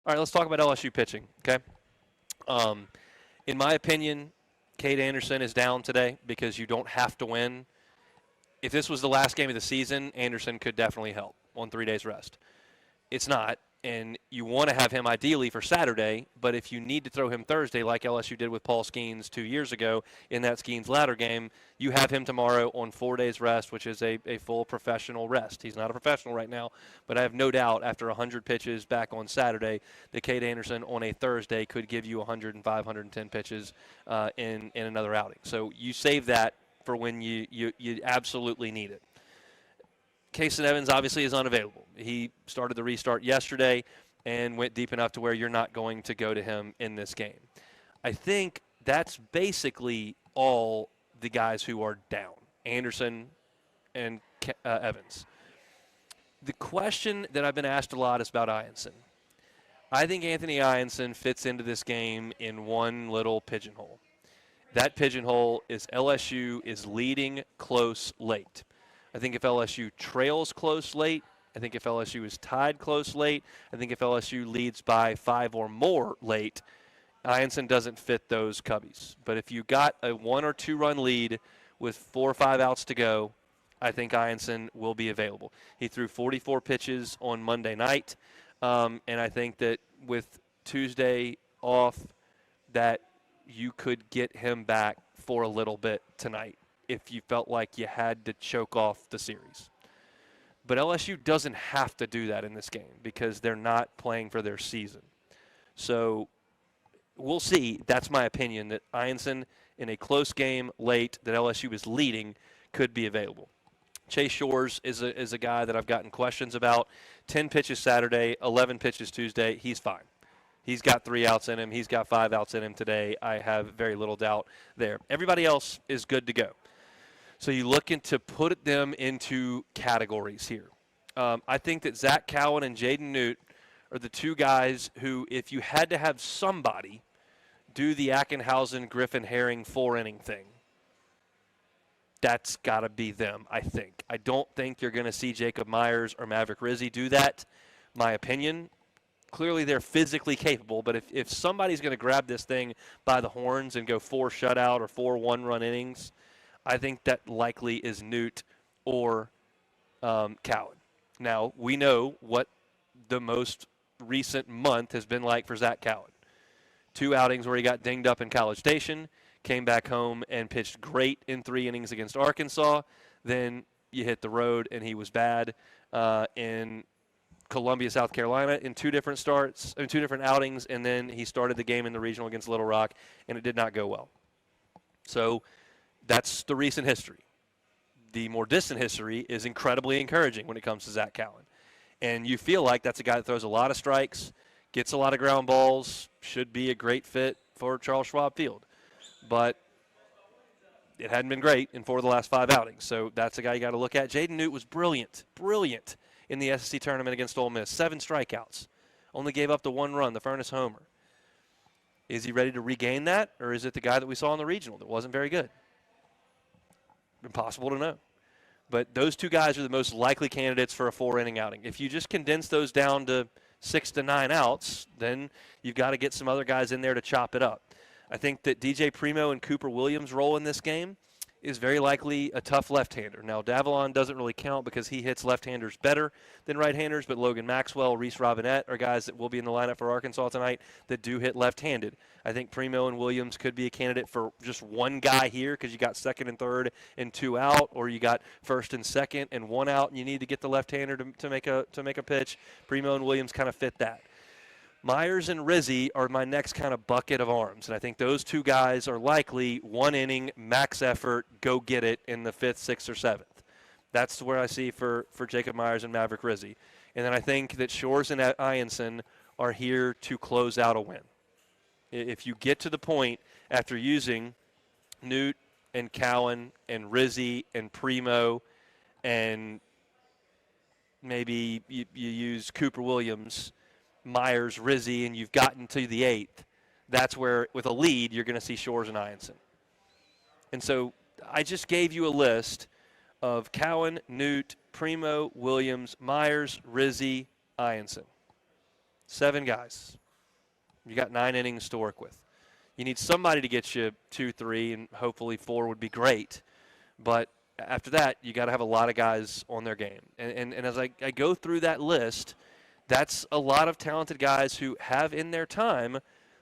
All right, let's talk about LSU pitching, okay? Um, in my opinion, Cade Anderson is down today because you don't have to win. If this was the last game of the season, Anderson could definitely help on 3 days rest. It's not, and you want to have him ideally for Saturday, but if you need to throw him Thursday like LSU did with Paul Skeens 2 years ago in that Skeens ladder game, you have him tomorrow on 4 days rest, which is a full professional rest. He's not a professional right now, but I have no doubt after 100 pitches back on Saturday that Cade Anderson on a Thursday could give you 105, 110 pitches in another outing. So you save that for when you absolutely need it. Kason Evans obviously is unavailable. He started the restart yesterday and went deep enough to where you're not going to go to him in this game. I think that's basically all the guys who are down, Anderson and Evans. The question that I've been asked a lot is about Ianson. I think Anthony Ianson fits into this game in one little pigeonhole. That pigeonhole is LSU is leading close late. I think if LSU trails close late, I think if LSU is tied close late, I think if LSU leads by 5 or more late, Ianson doesn't fit those cubbies. But if you got a 1 or 2 run lead with 4 or 5 outs to go, I think Ianson will be available. He threw 44 pitches on Monday night, and I think that with Tuesday off, that you could get him back for a little bit tonight if you felt like you had to choke off the series. But LSU doesn't have to do that in this game because they're not playing for their season. So we'll see. That's my opinion, that Ianson in a close game late that LSU is leading could be available. Chase Shores is a guy that I've gotten questions about. 10 pitches Saturday, 11 pitches Tuesday. He's fine. He's got 3 outs in him. He's got 5 outs in him today. I have very little doubt there. Everybody else is good to go. So you looking to put them into categories here. I think that Zach Cowan and Jaden Noot are the 2 guys who, if you had to have somebody do the Ackenhausen, Griffin, Herring 4-inning thing, that's got to be them, I think. I don't think you're going to see Jacob Myers or Maverick Rizzy do that, my opinion. Clearly they're physically capable, but if somebody's going to grab this thing by the horns and go 4 shutout or 4 one-run innings, I think that likely is Noot or Cowan. Now, we know what the most recent month has been like for Zach Cowan. 2 outings where he got dinged up in College Station, came back home and pitched great in 3 innings against Arkansas. Then you hit the road and he was bad in Columbia, South Carolina in 2 different starts, 2 different outings, and then he started the game in the regional against Little Rock, and it did not go well. So that's the recent history. The more distant history is incredibly encouraging when it comes to Zach Cowan. And you feel like that's a guy that throws a lot of strikes, gets a lot of ground balls, should be a great fit for Charles Schwab Field. But it hadn't been great in 4 of the last 5 outings. So that's a guy you got to look at. Jaden Noot was brilliant in the SEC tournament against Ole Miss. 7 strikeouts. Only gave up the 1 run, the Furnace homer. Is he ready to regain that, or is it the guy that we saw in the regional that wasn't very good? Impossible to know. But those 2 guys are the most likely candidates for a 4-inning outing. If you just condense those down to 6 to 9 outs, then you've got to get some other guys in there to chop it up. I think that DJ Primeaux and Cooper Williams' role in this game is very likely a tough left-hander. Now, Davalon doesn't really count because he hits left-handers better than right-handers, but Logan Maxwell, Reese Robinette are guys that will be in the lineup for Arkansas tonight that do hit left-handed. I think Primeaux and Williams could be a candidate for just one guy here because you got 2nd and 3rd and 2 out, or you got 1st and 2nd and 1 out, and you need to get the left-hander to make a pitch. Primeaux and Williams kind of fit that. Myers and Rizzy are my next kind of bucket of arms, and I think those 2 guys are likely 1 inning, max effort, go get it in the 5th, 6th, or 7th. That's where I see for Jacob Myers and Maverick Rizzy. And then I think that Shores and Ianson are here to close out a win. If you get to the point after using Noot and Cowan and Rizzy and Primeaux and maybe you use Cooper Williams, Myers, Rizzy, and you've gotten to the 8th, that's where, with a lead, you're going to see Shores and Ianson. And so I just gave you a list of Cowan, Noot, Primeaux, Williams, Myers, Rizzy, Ianson. 7 guys. You got 9 innings to work with. You need somebody to get you 2, 3, and hopefully 4 would be great. But after that, you got to have a lot of guys on their game. And as I go through that list, that's a lot of talented guys who have in their time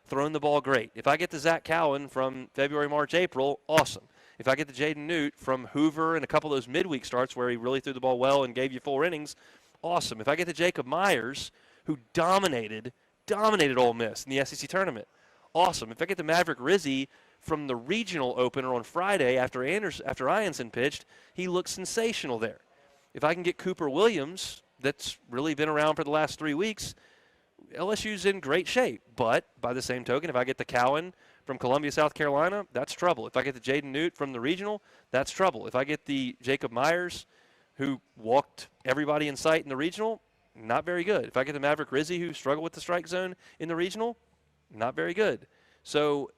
thrown the ball great. If I get to Zach Cowan from February, March, April, awesome. If I get to Jaden Noot from Hoover and a couple of those midweek starts where he really threw the ball well and gave you 4 innings, awesome. If I get to Jacob Myers, who dominated Ole Miss in the SEC tournament, awesome. If I get to Maverick Rizzy from the regional opener on Friday after Ianson pitched, he looked sensational there. If I can get Cooper Williams, that's really been around for the last 3 weeks, LSU's in great shape. But by the same token, if I get the Cowan from Columbia, South Carolina, that's trouble. If I get the Jaden Noot from the regional, that's trouble. If I get the Jacob Myers, who walked everybody in sight in the regional, not very good. If I get the Maverick Rizzy, who struggled with the strike zone in the regional, not very good. So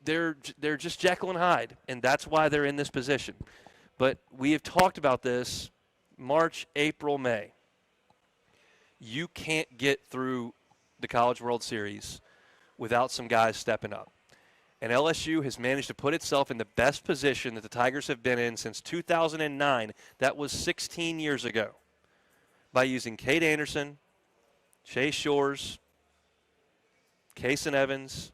they're just Jekyll and Hyde, and that's why they're in this position. But we have talked about this March, April, May. You can't get through the College World Series without some guys stepping up. And LSU has managed to put itself in the best position that the Tigers have been in since 2009. That was 16 years ago. By using Cade Anderson, Chase Shores, Kason Evans,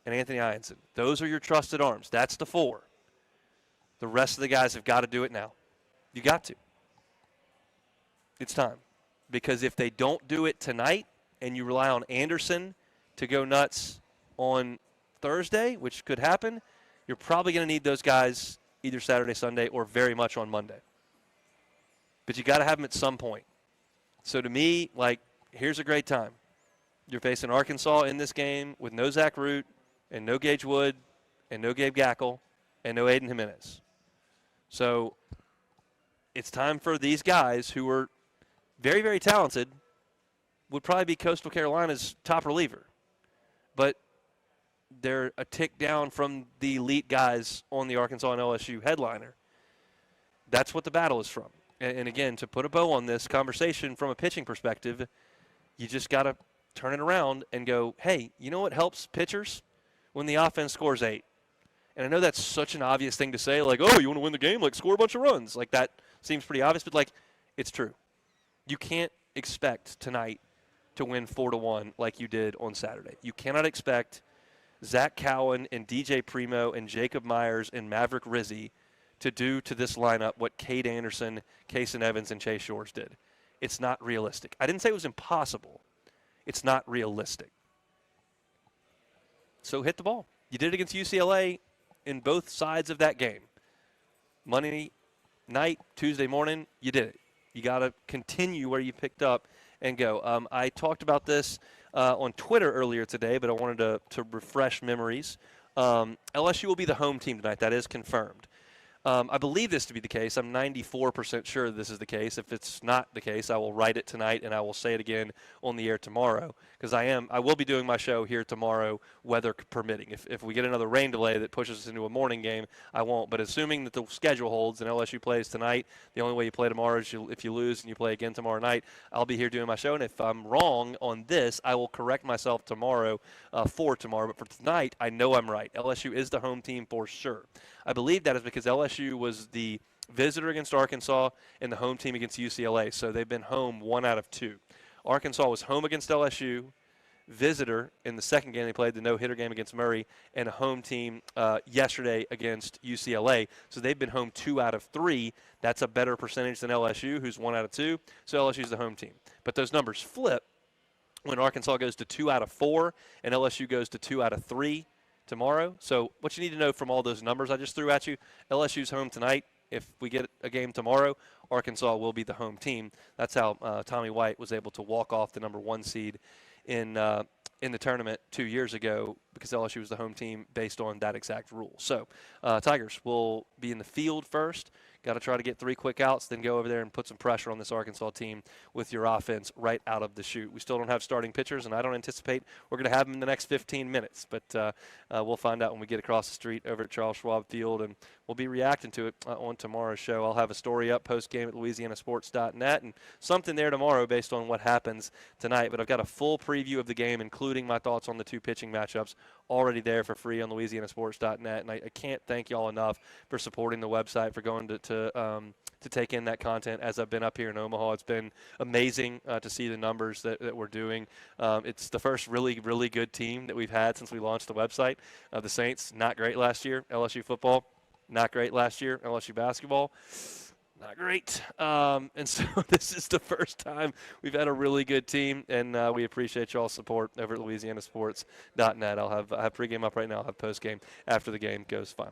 and Anthony Ianson. Those are your trusted arms. That's the 4. The rest of the guys have got to do it now. You got to. It's time. Because if they don't do it tonight and you rely on Anderson to go nuts on Thursday, which could happen, you're probably going to need those guys either Saturday, Sunday, or very much on Monday. But you got to have them at some point. So to me, here's a great time. You're facing Arkansas in this game with no Zach Root and no Gage Wood and no Gabe Gackle and no Aiden Jimenez. So it's time for these guys who are very, very talented, would probably be Coastal Carolina's top reliever. But they're a tick down from the elite guys on the Arkansas and LSU headliner. That's what the battle is from. And again, to put a bow on this conversation from a pitching perspective, you just got to turn it around and go, hey, you know what helps pitchers? When the offense scores 8. And I know that's such an obvious thing to say, oh, you want to win the game? Score a bunch of runs. That seems pretty obvious, but, it's true. You can't expect tonight to win 4-1 like you did on Saturday. You cannot expect Zach Cowan and DJ Primeaux and Jacob Myers and Maverick Rizzy to do to this lineup what Cade Anderson, Kason Evans, and Chase Shores did. It's not realistic. I didn't say it was impossible. It's not realistic. So hit the ball. You did it against UCLA in both sides of that game. Monday night, Tuesday morning, you did it. You got to continue where you picked up and go. I talked about this on Twitter earlier today, but I wanted to refresh memories. LSU will be the home team tonight. That is confirmed. I believe this to be the case. I'm 94% sure this is the case. If it's not the case, I will write it tonight and I will say it again on the air tomorrow because I will be doing my show here tomorrow, weather permitting. If we get another rain delay that pushes us into a morning game, I won't. But assuming that the schedule holds and LSU plays tonight, the only way you play tomorrow is if you lose and you play again tomorrow night. I'll be here doing my show, and if I'm wrong on this, I will correct myself tomorrow for tomorrow. But for tonight, I know I'm right. LSU is the home team for sure. I believe that is because LSU was the visitor against Arkansas and the home team against UCLA, so they've been home 1 out of 2. Arkansas was home against LSU, visitor in the second game. They played the no-hitter game against Murray, and a home team yesterday against UCLA. So they've been home 2 out of 3. That's a better percentage than LSU, who's 1 out of 2. So LSU's the home team. But those numbers flip when Arkansas goes to 2 out of 4 and LSU goes to 2 out of 3. Tomorrow. So what you need to know from all those numbers I just threw at you, LSU's home tonight. If we get a game tomorrow, Arkansas will be the home team. That's how Tommy White was able to walk off the number 1 seed in the tournament 2 years ago because LSU was the home team based on that exact rule. So Tigers will be in the field first. Got to try to get 3 quick outs, then go over there and put some pressure on this Arkansas team with your offense right out of the chute. We still don't have starting pitchers, and I don't anticipate we're going to have them in the next 15 minutes. But we'll find out when we get across the street over at Charles Schwab Field, and we'll be reacting to it on tomorrow's show. I'll have a story up post-game at LouisianaSports.net and something there tomorrow based on what happens tonight. But I've got a full preview of the game, including my thoughts on the 2 pitching matchups, already there for free on LouisianaSports.net. And I can't thank y'all enough for supporting the website, for going to take in that content as I've been up here in Omaha. It's been amazing to see the numbers that we're doing. It's the first really, really good team that we've had since we launched the website. The Saints, not great last year. LSU football, not great last year. LSU basketball, not great. And so this is the first time we've had a really good team, and we appreciate y'all's support over at LouisianaSports.net. I have pregame up right now. I'll have postgame after the game goes final.